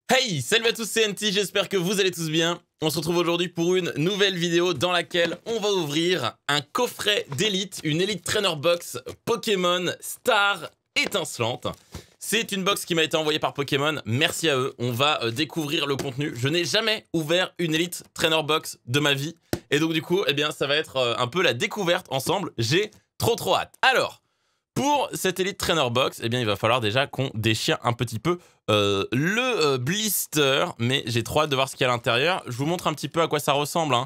Hey, salut à tous, c'est NT, j'espère que vous allez tous bien. On se retrouve aujourd'hui pour une nouvelle vidéo dans laquelle on va ouvrir un coffret d'élite, une Elite Trainer Box Pokémon Star étincelante. C'est une box qui m'a été envoyée par Pokémon, merci à eux, on va découvrir le contenu. Je n'ai jamais ouvert une Elite Trainer Box de ma vie, et donc du coup, eh bien, ça va être un peu la découverte ensemble, j'ai trop hâte. Alors, pour cette Elite Trainer Box, eh bien, il va falloir déjà qu'on déchire un petit peu le blister, mais j'ai trop hâte de voir ce qu'il y a à l'intérieur. Je vous montre un petit peu à quoi ça ressemble.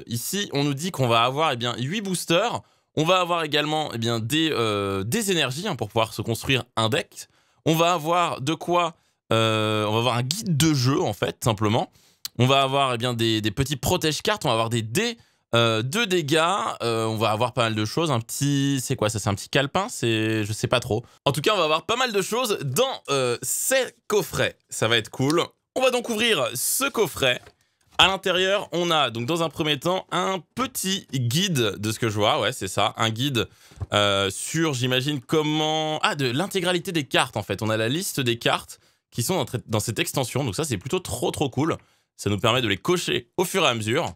Ici, on nous dit qu'on va avoir 8 boosters. On va avoir également des énergies pour pouvoir se construire un deck. On va avoir de quoi on va avoir un guide de jeu, en fait, simplement. On va avoir des petits protège-cartes. On va avoir des dés. 2 dégâts, on va avoir pas mal de choses, un petit... C'est quoi ça? C'est un petit calepin? Je sais pas trop. En tout cas, on va avoir pas mal de choses dans ces coffrets. Ça va être cool. On va donc ouvrir ce coffret. À l'intérieur, on a donc dans un premier temps un petit guide de ce que je vois. Ouais, c'est ça, un guide sur, j'imagine, comment... Ah, de l'intégralité des cartes, en fait. On a la liste des cartes qui sont dans cette extension. Donc ça, c'est plutôt trop cool. Ça nous permet de les cocher au fur et à mesure.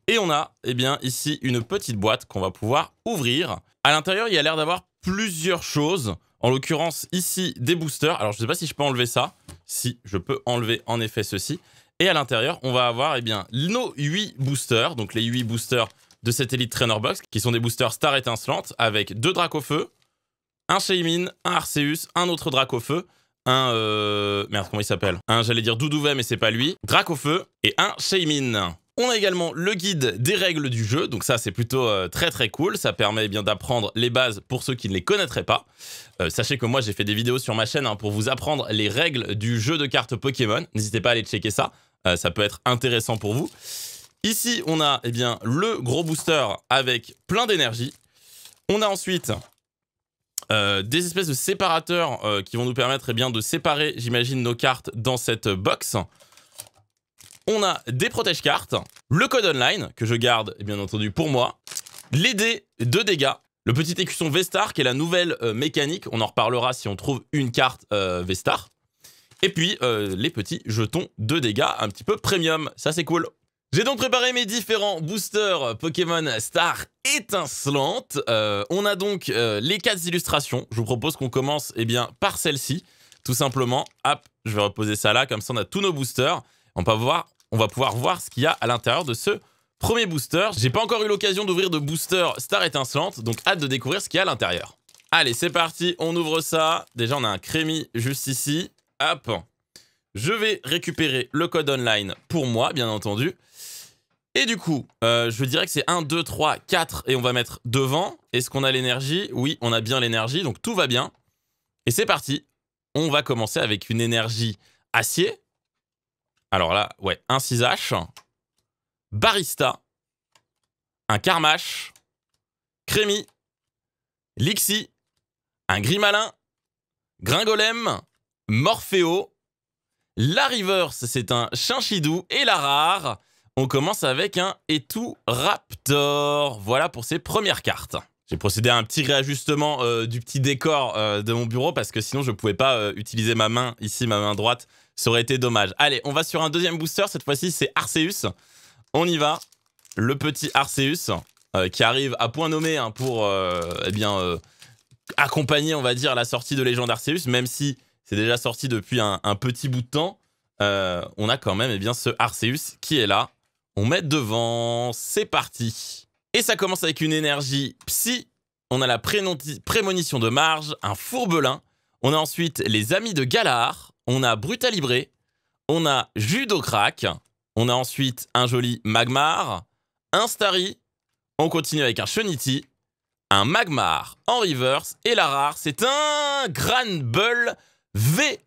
Et on a, ici, une petite boîte qu'on va pouvoir ouvrir. À l'intérieur, il y a l'air d'avoir plusieurs choses. En l'occurrence, ici, des boosters. Alors, je ne sais pas si je peux enlever ça. Si, je peux enlever, en effet, ceci. Et à l'intérieur, on va avoir, nos 8 boosters. Donc, les 8 boosters de cette Elite Trainer Box, qui sont des boosters Star étincelante, avec 2 Dracofeu, un Shaymin, un Arceus, un autre Dracofeu, merde, comment il s'appelle? J'allais dire Doudouvet, mais c'est pas lui. Dracofeu et un Shaymin. On a également le guide des règles du jeu, donc ça c'est plutôt très cool, ça permet d'apprendre les bases pour ceux qui ne les connaîtraient pas. Sachez que moi j'ai fait des vidéos sur ma chaîne pour vous apprendre les règles du jeu de cartes Pokémon, n'hésitez pas à aller checker ça, ça peut être intéressant pour vous. Ici on a le gros booster avec plein d'énergie. On a ensuite des espèces de séparateurs qui vont nous permettre de séparer, j'imagine, nos cartes dans cette box. On a des protège-cartes, le code online, que je garde bien entendu pour moi, les dés de dégâts, le petit écusson Vestar, qui est la nouvelle mécanique, on en reparlera si on trouve une carte Vestar, et puis les petits jetons de dégâts un petit peu premium, ça c'est cool. J'ai donc préparé mes différents boosters Pokémon Star étincelante. On a donc les 4 illustrations, je vous propose qu'on commence par celle-ci, tout simplement. Hop, je vais reposer ça là, comme ça on a tous nos boosters, on va pouvoir voir ce qu'il y a à l'intérieur de ce premier booster. J'ai pas encore eu l'occasion d'ouvrir de booster Star étincelante, donc hâte de découvrir ce qu'il y a à l'intérieur. Allez, c'est parti, on ouvre ça. Déjà, on a un crémi juste ici. Hop. Je vais récupérer le code online pour moi, bien entendu. Et du coup, je dirais que c'est 1, 2, 3, 4, et on va mettre devant. Est-ce qu'on a l'énergie? Oui, on a bien l'énergie, donc tout va bien. Et c'est parti. On va commencer avec une énergie acier. Alors là, ouais, un 6H, Barista, un Carmash, Crémi, Lixie, un Grimalin, Gringolem, Morpheo, la Reverse, c'est un Chinchidou, et la rare, on commence avec un Etu-Raptor. Voilà pour ces premières cartes. J'ai procédé à un petit réajustement du petit décor de mon bureau parce que sinon je ne pouvais pas utiliser ma main, ici ma main droite, ça aurait été dommage. Allez, on va sur un deuxième booster, cette fois-ci c'est Arceus. On y va, le petit Arceus qui arrive à point nommé pour accompagner, on va dire, la sortie de Légende Arceus, même si c'est déjà sorti depuis un petit bout de temps. On a quand même ce Arceus qui est là. On met devant, c'est parti. Et ça commence avec une énergie psy. On a la prémonition de Marge, un Fourbelin. On a ensuite les amis de Galar. On a Brutalibré. On a Judocrac. On a ensuite un joli Magmar. Un Starry. On continue avec un Chunity. Un Magmar en reverse. Et la rare, c'est un Granbull V.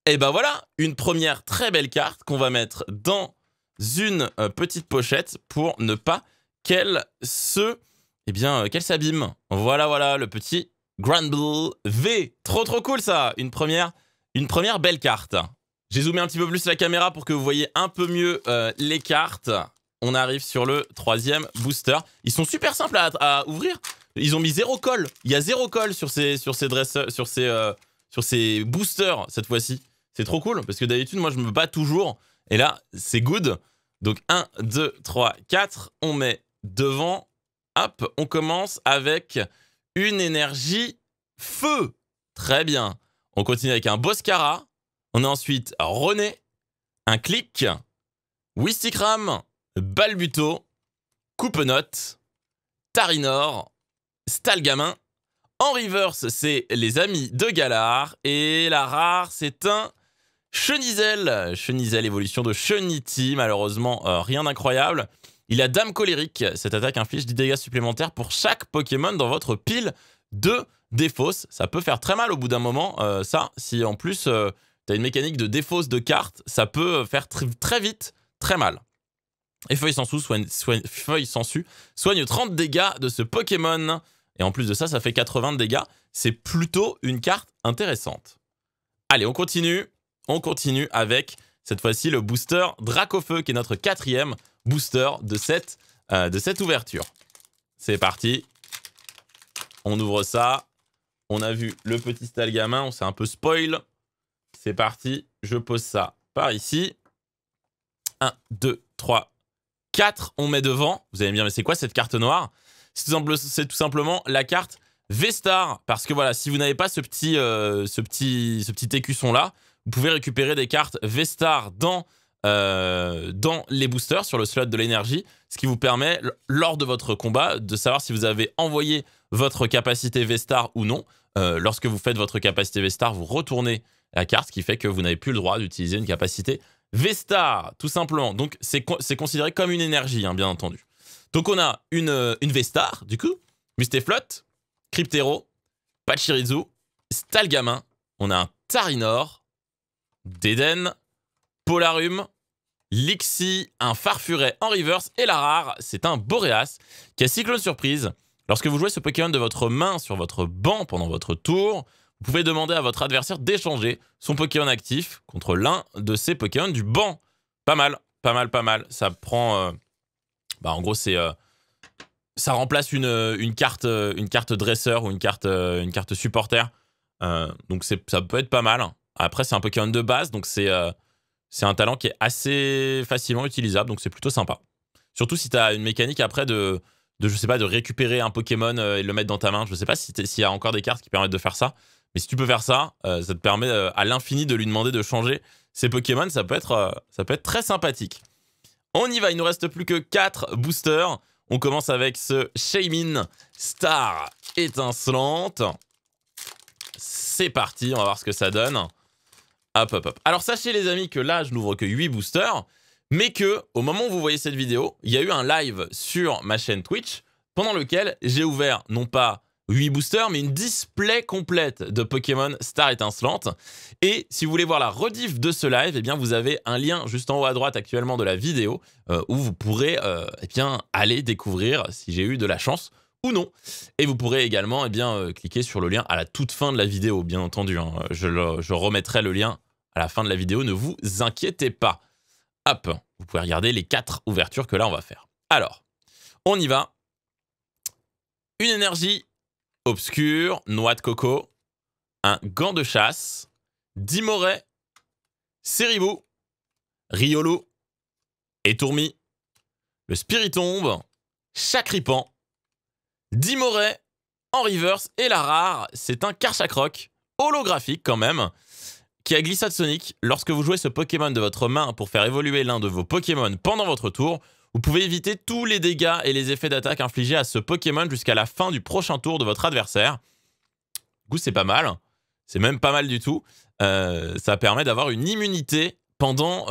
Et ben voilà, une première très belle carte qu'on va mettre dans une petite pochette pour ne pas qu'elle s'abîme. Voilà, le petit Granbull V. Trop cool ça. Une première belle carte. J'ai zoomé un petit peu plus la caméra pour que vous voyez un peu mieux les cartes. On arrive sur le 3e booster. Ils sont super simples à ouvrir. Ils ont mis 0 colle. Il y a 0 colle sur ces boosters cette fois-ci. C'est trop cool, parce que d'habitude, moi, je me bats toujours. Et là, c'est good. Donc 1, 2, 3, 4. On met devant. Hop, on commence avec une énergie feu. Très bien. On continue avec un Boscara. On a ensuite René, un Click, Wistikram, Balbuto, Coupenot, Tarinor, Stalgamin. En reverse, c'est les amis de Galar. Et la rare, c'est un Chenizel. Chenizel, évolution de Chenity. Malheureusement, rien d'incroyable. Il a Dame Colérique. Cette attaque inflige 10 dégâts supplémentaires pour chaque Pokémon dans votre pile de défausse. Ça peut faire très mal au bout d'un moment, ça. Si en plus, tu as une mécanique de défausse de cartes, ça peut faire très vite très mal. Et Feuille Sensu soigne 30 dégâts de ce Pokémon. Et en plus de ça, ça fait 80 de dégâts. C'est plutôt une carte intéressante. Allez, on continue. On continue avec, cette fois-ci, le booster Dracofeu, qui est notre 4e booster de cette ouverture. C'est parti. On ouvre ça. On a vu le petit Stalgamin. On s'est un peu spoil. C'est parti. Je pose ça par ici. 1, 2, 3, 4. On met devant. Vous allez me dire, mais c'est quoi cette carte noire? C'est tout simplement la carte V-Star. Parce que voilà, si vous n'avez pas ce petit écusson-là, vous pouvez récupérer des cartes V-Star dans les boosters sur le slot de l'énergie, ce qui vous permet, lors de votre combat, de savoir si vous avez envoyé votre capacité V-Star ou non. Lorsque vous faites votre capacité V-Star, vous retournez la carte, ce qui fait que vous n'avez plus le droit d'utiliser une capacité V-Star, tout simplement. Donc, c'est considéré comme une énergie, hein, bien entendu. Donc, on a une V-Star, du coup, Mustaflot, Cryptero, Pachirisu, Stalgamin, on a un Tarinor, Deden, Polarum, Lixie, un Farfuret en reverse, et la rare, c'est un Boreas qui a Cyclone Surprise. Lorsque vous jouez ce Pokémon de votre main sur votre banc pendant votre tour, vous pouvez demander à votre adversaire d'échanger son Pokémon actif contre l'un de ces Pokémon du banc. Pas mal, pas mal, pas mal. Ça prend... en gros, c'est... ça remplace une carte dresseur ou une carte supporter. Donc ça peut être pas mal. Après, c'est un Pokémon de base, donc c'est un talent qui est assez facilement utilisable, donc c'est plutôt sympa. Surtout si tu as une mécanique après de je sais pas, de récupérer un Pokémon et de le mettre dans ta main. Je sais pas s'il y a encore des cartes qui permettent de faire ça, mais si tu peux faire ça, ça te permet à l'infini de lui demander de changer ses Pokémon. Ça peut être très sympathique. On y va, il nous reste plus que 4 boosters. On commence avec ce Shaymin Star étincelante. C'est parti, on va voir ce que ça donne. Hop, hop, hop. Alors sachez les amis que là, je n'ouvre que 8 boosters, mais que au moment où vous voyez cette vidéo, il y a eu un live sur ma chaîne Twitch pendant lequel j'ai ouvert non pas 8 boosters, mais une display complète de Pokémon Star étincelante. Et si vous voulez voir la rediff de ce live, eh bien vous avez un lien juste en haut à droite actuellement de la vidéo où vous pourrez aller découvrir si j'ai eu de la chance ou non. Et vous pourrez également cliquer sur le lien à la toute fin de la vidéo, bien entendu. Hein. Je remettrai le lien à la fin de la vidéo, ne vous inquiétez pas. Hop, vous pouvez regarder les 4 ouvertures que là on va faire. Alors, on y va. Une énergie obscure, noix de coco, un gant de chasse, Dimoret, Ceribou, Riolu, Étourmi, le Spiritombe, Chacripan, Dimoret en reverse, et la rare, c'est un Karchakroc, holographique quand même, qui a Glissade Sonic. Lorsque vous jouez ce Pokémon de votre main pour faire évoluer l'un de vos Pokémon pendant votre tour, vous pouvez éviter tous les dégâts et les effets d'attaque infligés à ce Pokémon jusqu'à la fin du prochain tour de votre adversaire. Du coup, c'est pas mal. C'est même pas mal du tout. Ça permet d'avoir une immunité pendant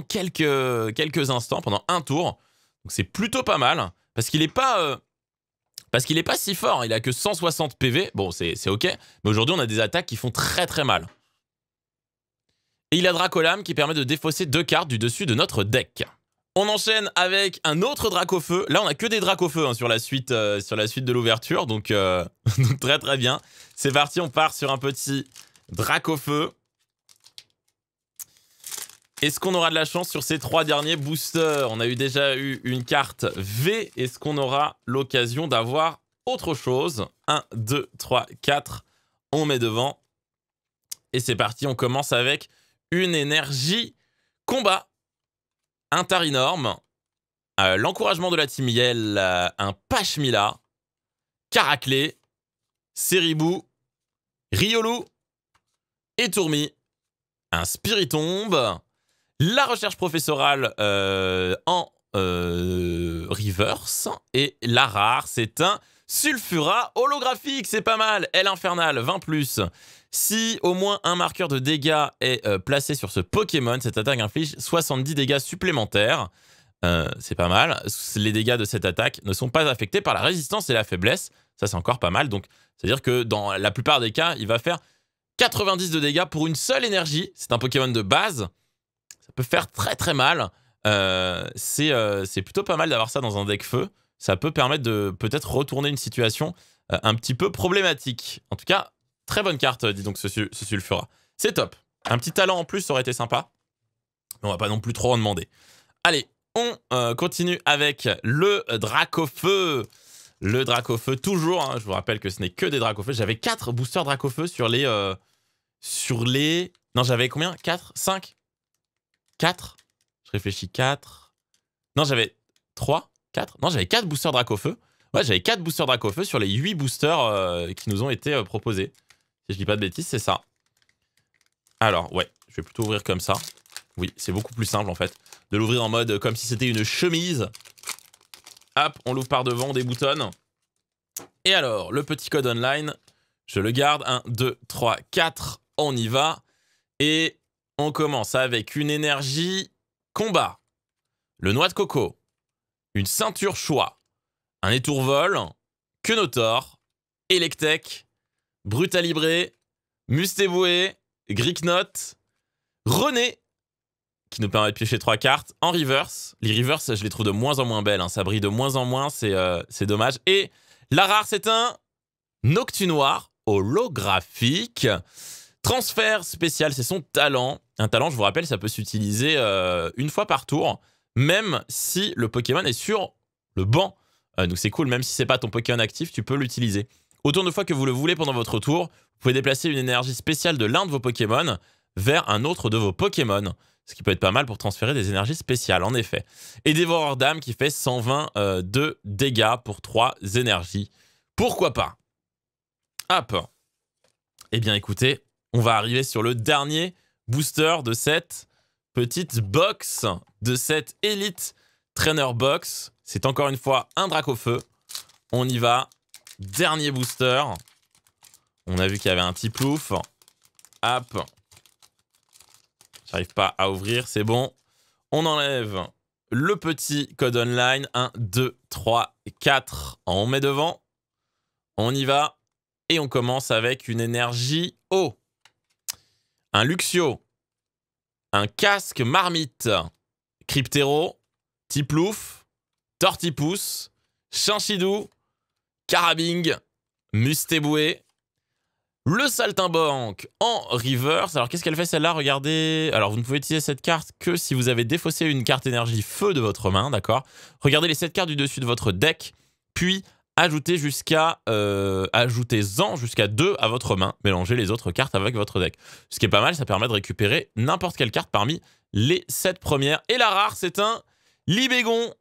quelques instants, pendant un tour. Donc c'est plutôt pas mal, parce qu'il n'est pas si fort. Il a que 160 PV. Bon, c'est ok. Mais aujourd'hui, on a des attaques qui font très très mal. Et il a Dracolam qui permet de défausser 2 cartes du dessus de notre deck. On enchaîne avec un autre Dracofeu. Là, on a que des Dracofeu sur la suite de l'ouverture. Donc, donc très très bien. C'est parti, on part sur un petit Dracofeu. Est-ce qu'on aura de la chance sur ces 3 derniers boosters? On a déjà eu une carte V. Est-ce qu'on aura l'occasion d'avoir autre chose? 1, 2, 3, 4. On met devant. Et c'est parti, on commence avec une énergie combat. Un Tarinorm, l'encouragement de la Team Yell, un Pashmila, Caraklé, Seribou, Riolu et Tourmi, un Spiritomb, la recherche professorale en reverse, et la rare, c'est un Sulfura holographique, c'est pas mal. Aile infernale, 20+. Si au moins un marqueur de dégâts est placé sur ce Pokémon, cette attaque inflige 70 dégâts supplémentaires. C'est pas mal. Les dégâts de cette attaque ne sont pas affectés par la résistance et la faiblesse. Ça, c'est encore pas mal. Donc, c'est-à-dire que dans la plupart des cas, il va faire 90 de dégâts pour une seule énergie. C'est un Pokémon de base. Ça peut faire très très mal. C'est plutôt pas mal d'avoir ça dans un deck feu. Ça peut permettre de peut-être retourner une situation un petit peu problématique. En tout cas, très bonne carte, dis donc, ce Sulfura. C'est top. Un petit talent en plus, ça aurait été sympa. Mais on va pas non plus trop en demander. Allez, on continue avec le Dracofeu. Le Dracofeu, toujours. Hein, je vous rappelle que ce n'est que des Dracofeu. J'avais 4 boosters Dracofeu sur les... Non, j'avais combien 4 5 4 Je réfléchis, 4... Non, j'avais 3 4 Non, j'avais 4 boosters Dracofeu. Ouais, j'avais 4 boosters Dracofeu sur les 8 boosters qui nous ont été proposés. Si je dis pas de bêtises, c'est ça. Alors, ouais, je vais plutôt ouvrir comme ça. Oui, c'est beaucoup plus simple, en fait. De l'ouvrir en mode comme si c'était une chemise. Hop, on l'ouvre par devant, on déboutonne. Et alors, le petit code online, je le garde. 1, 2, 3, 4, on y va. Et on commence avec une énergie combat. Le noix de coco. Une ceinture choix, un étourvol, Quenotor, Electek, Brutalibré, Mustéboué, Gricknot, René, qui nous permet de piocher 3 cartes, en reverse. Les reverse, je les trouve de moins en moins belles, hein. Ça brille de moins en moins, c'est dommage. Et la rare, c'est un Noctunoir holographique. Transfert spécial, c'est son talent. Un talent, je vous rappelle, ça peut s'utiliser une fois par tour, même si le Pokémon est sur le banc. Donc c'est cool, même si c'est pas ton Pokémon actif, tu peux l'utiliser. Autant de fois que vous le voulez pendant votre tour, vous pouvez déplacer une énergie spéciale de l'un de vos Pokémon vers un autre de vos Pokémon. Ce qui peut être pas mal pour transférer des énergies spéciales, en effet. Et Dévoreur d'âme qui fait 120 de dégâts pour 3 énergies. Pourquoi pas? Hop. Eh bien écoutez, on va arriver sur le dernier booster de cette petite box, de cette Elite Trainer Box. C'est encore une fois un Dracofeu. On y va. Dernier booster. On a vu qu'il y avait un petit plouf. Hop. J'arrive pas à ouvrir, c'est bon. On enlève le petit code online. 1, 2, 3, 4. On met devant. On y va. Et on commence avec une énergie eau. Un Luxio. Un casque marmite. Cryptéro. Tiplouf. Tortipousse. Chinchidou. Carabing. Mustéboué. Le Saltimbanque en reverse. Alors, qu'est-ce qu'elle fait celle-là? Regardez. Alors, vous ne pouvez utiliser cette carte que si vous avez défaussé une carte énergie feu de votre main, d'accord? Regardez les 7 cartes du dessus de votre deck, puis ajoutez-en jusqu'à 2 à votre main. Mélangez les autres cartes avec votre deck. Ce qui est pas mal, ça permet de récupérer n'importe quelle carte parmi les 7 premières. Et la rare, c'est un Libégon,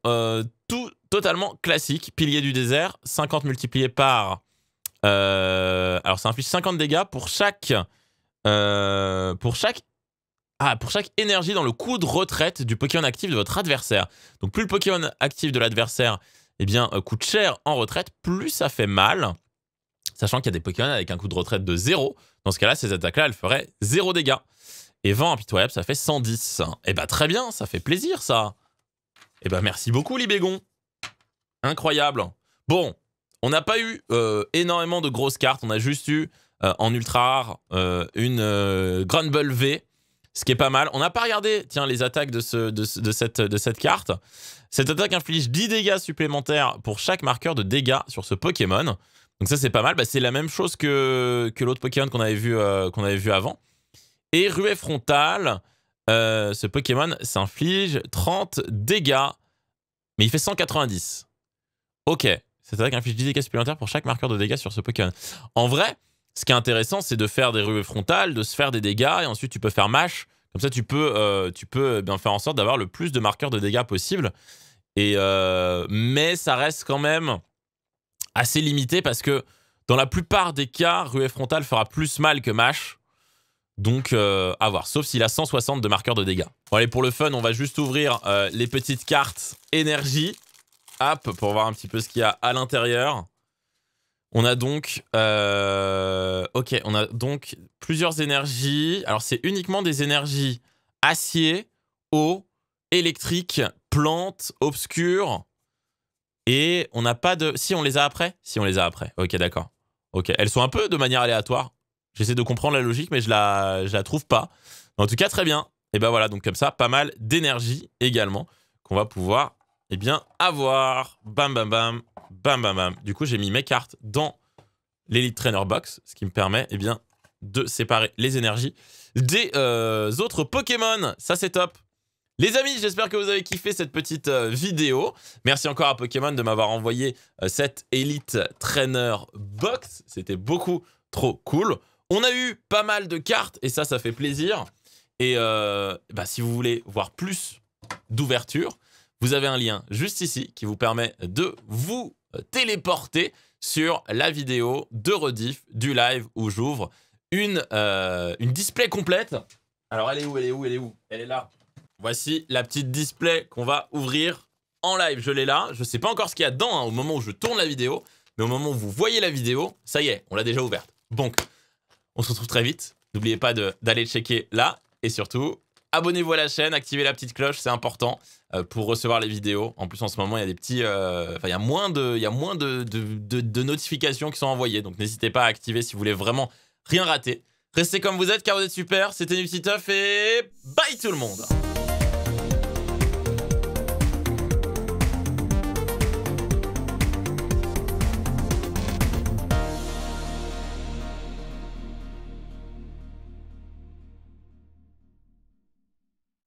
totalement classique. Pilier du désert, 50 multiplié par... alors ça inflige 50 dégâts pour chaque énergie dans le coup de retraite du Pokémon actif de votre adversaire. Donc plus le Pokémon actif de l'adversaire coûte cher en retraite, plus ça fait mal. Sachant qu'il y a des Pokémon avec un coup de retraite de 0. Dans ce cas-là, ces attaques-là, elles feraient 0 dégâts. Et 20 impitoyable, ça fait 110. Et bah très bien, ça fait plaisir ça. Et bah merci beaucoup Libégon. Incroyable. Bon. On n'a pas eu énormément de grosses cartes. On a juste eu en ultra rare une Grumble V, ce qui est pas mal. On n'a pas regardé les attaques de cette carte. Cette attaque inflige 10 dégâts supplémentaires pour chaque marqueur de dégâts sur ce Pokémon. Donc ça, c'est pas mal. Bah, c'est la même chose que l'autre Pokémon qu'on avait vu avant. Et Ruée Frontale, ce Pokémon s'inflige 30 dégâts, mais il fait 190. Ok. Cette attaque inflige 10 dégâts supplémentaires pour chaque marqueur de dégâts sur ce Pokémon. En vrai, ce qui est intéressant, c'est de faire des ruées frontales, de se faire des dégâts, et ensuite tu peux faire mash. Comme ça, tu peux bien faire en sorte d'avoir le plus de marqueurs de dégâts possible. Et mais ça reste quand même assez limité parce que dans la plupart des cas, ruée frontale fera plus mal que mash. Donc, à voir. Sauf s'il a 160 de marqueurs de dégâts. Bon, allez, pour le fun, on va juste ouvrir les petites cartes énergie. Hop, pour voir un petit peu ce qu'il y a à l'intérieur. On a donc... ok, on a donc plusieurs énergies. Alors, c'est uniquement des énergies acier, eau, électrique, plante, obscure. Et on n'a pas de... Si, on les a après? Si, on les a après. Ok, d'accord. Ok, elles sont un peu de manière aléatoire. J'essaie de comprendre la logique, mais je la trouve pas. En tout cas, très bien. Et ben voilà, donc comme ça, pas mal d'énergie également qu'on va pouvoir eh bien, avoir. Bam, bam, bam, bam, bam, bam. Du coup, j'ai mis mes cartes dans l'Elite Trainer Box, ce qui me permet eh bien, de séparer les énergies des autres Pokémon. Ça, c'est top. Les amis, j'espère que vous avez kiffé cette petite vidéo. Merci encore à Pokémon de m'avoir envoyé cette Elite Trainer Box. C'était beaucoup trop cool. On a eu pas mal de cartes et ça fait plaisir. Et si vous voulez voir plus d'ouverture, vous avez un lien juste ici qui vous permet de vous téléporter sur la vidéo de rediff du live où j'ouvre une display complète. Alors elle est où? Elle est là. Voici la petite display qu'on va ouvrir en live. Je l'ai là. Je ne sais pas encore ce qu'il y a dedans au moment où je tourne la vidéo. Mais au moment où vous voyez la vidéo, ça y est, on l'a déjà ouverte. Donc, on se retrouve très vite. N'oubliez pas d'aller checker là. Et surtout, abonnez-vous à la chaîne, activez la petite cloche, c'est important pour recevoir les vidéos. En plus, en ce moment, il y a des petits... il y a moins de notifications qui sont envoyées. Donc, n'hésitez pas à activer si vous voulez vraiment rien rater. Restez comme vous êtes car vous êtes super. C'était Nipsey Tuff et bye tout le monde.